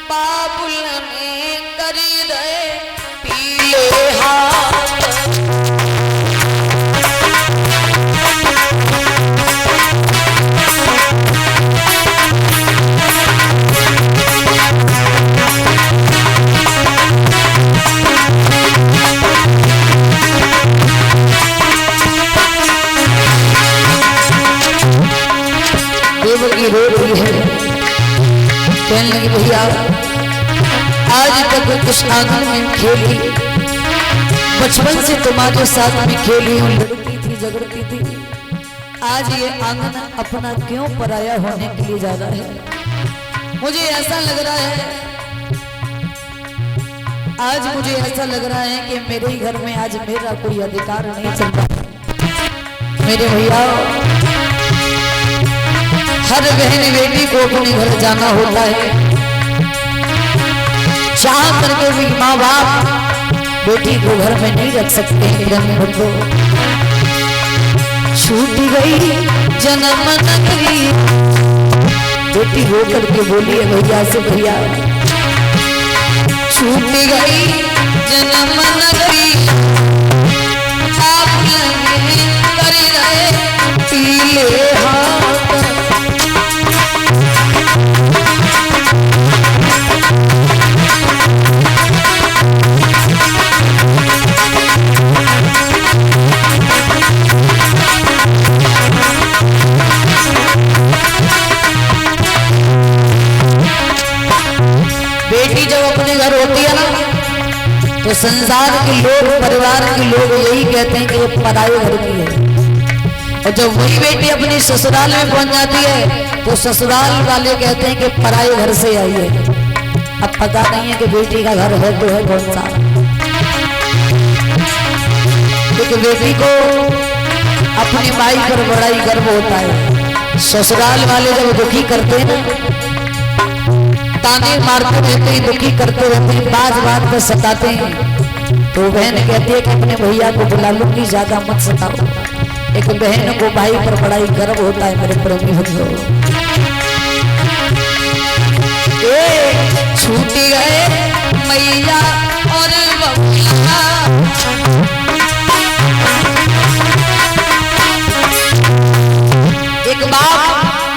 बाबुल ने करी दे पीले हाथ देवकी रो रही है, कहने लगी भैया आज तक इस आंगन में खेली, बचपन से तुम्हारे साथ में खेली हूँ, लड़ती थी झगड़ती थी, आज ये आंगन अपना क्यों पराया होने के लिए जा रहा है। मुझे ऐसा लग रहा है, आज मुझे ऐसा लग रहा है कि मेरे ही घर में आज मेरा कोई अधिकार नहीं चल रहा है। मेरे भैया हर बहन बेटी को अपने घर जाना होता है, चाह करके भी माँ बाप बेटी को घर में नहीं रख सकते। बंधु छूट गई जन्म नगरी, बेटी रो करके बोली है भैया से, भैया छूट गई जन्म नगरी, आप लगे कर रहे पीले हाथ। बेटी जब अपने घर होती है ना, तो संसार के लोग, परिवार के लोग यही कहते हैं कि ये पराये घर की है, और जब वही बेटी अपनी ससुराल में पहुंच जाती है तो ससुराल वाले कहते हैं कि पराये घर से आई है। अब पता नहीं है कि बेटी का घर है तो है कौन सा, क्योंकि बेटी को अपनी माई पर बड़ा ही गर्व होता है। ससुराल वाले जब दुखी करते हैं ना, ताने मारते रहते हैं, दुखी करते रहते हैं, बात पर सताते हैं, तो बहन कहती है कि अपने भैया को बुला लूंगी, ज्यादा मत सताओ। एक बहन को भाई पर बड़ा ही गर्व होता है मेरे प्रेमी बंधुओं। छूट गए मैया और बबुआ, एक बाप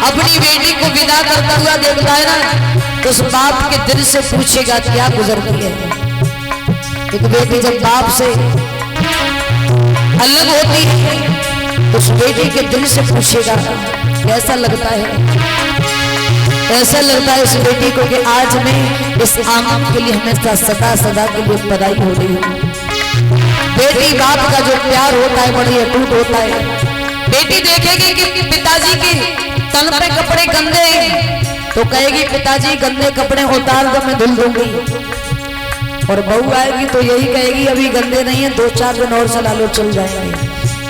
अपनी बेटी को विदा करता हुआ देखता है ना, तो उस बाप के दिल से पूछेगा क्या गुजरती है। एक बेटी जब बाप से अलग होती है, उस बेटी के दिल से पूछेगा कैसा लगता है। ऐसा लगता है इस बेटी को कि आज मैं इस आंगन के लिए हमेशा सदा सदा के लिए पराई हो रही हूँ। बेटी बाप का जो प्यार होता है बड़ी अटूट होता है। बेटी देखेगी कि पिताजी के तन पे कपड़े गंदे हैं तो कहेगी पिताजी गंदे कपड़े उतार दो मैं धुल दूंगी, और बहू आएगी तो यही कहेगी अभी गंदे नहीं है, 2-4 दिन और चला लो चल जाएंगे।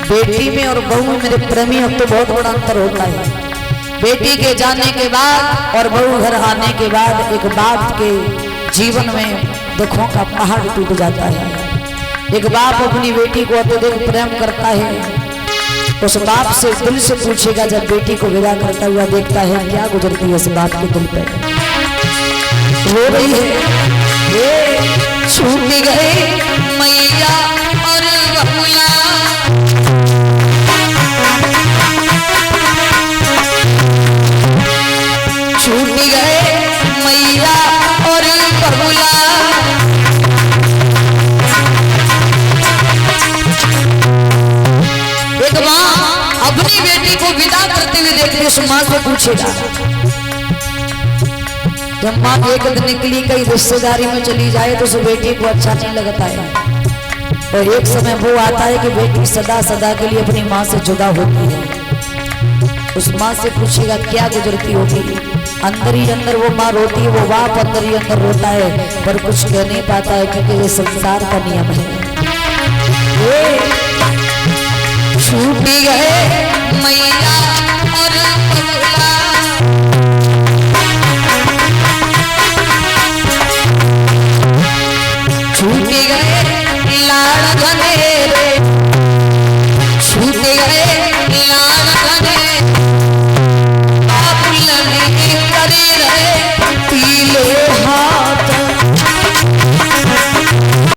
बेटी में और बहू में मेरे प्रेमी अब तो बहुत बड़ा अंतर होता है। बेटी के जाने के बाद और बहू घर आने के बाद एक बाप के जीवन में दुखों का पहाड़ टूट जाता है। एक बाप अपनी बेटी को अत्यधिक प्रेम करता है, उस बाप से दिल से पूछेगा जब बेटी को विदा करता हुआ देखता है क्या गुजरती है इस बाप के दिल पे। रो रही है ये छूट गए मैया और बबुआ, छूट गए मैया और बबुआ, एक माँ अपनी बेटी को विदा करते हुए देखते उस माँ से पूछेगा, जब माँ एक दिन निकली कई रिश्तेदारी में चली जाए तो उस बेटी को अच्छा नहीं लगता है, और एक समय वो आता है कि बेटी सदा सदा के लिए अपनी माँ से जुदा होती है। उस माँ से पूछेगा क्या गुजरती होगी। अंदर ही अंदर वो माँ रोती है, वो बाप अंदर ही अंदर रोता है, पर कुछ कह नहीं पाता है क्योंकि ये संसार का नियम है। छूट गए मैया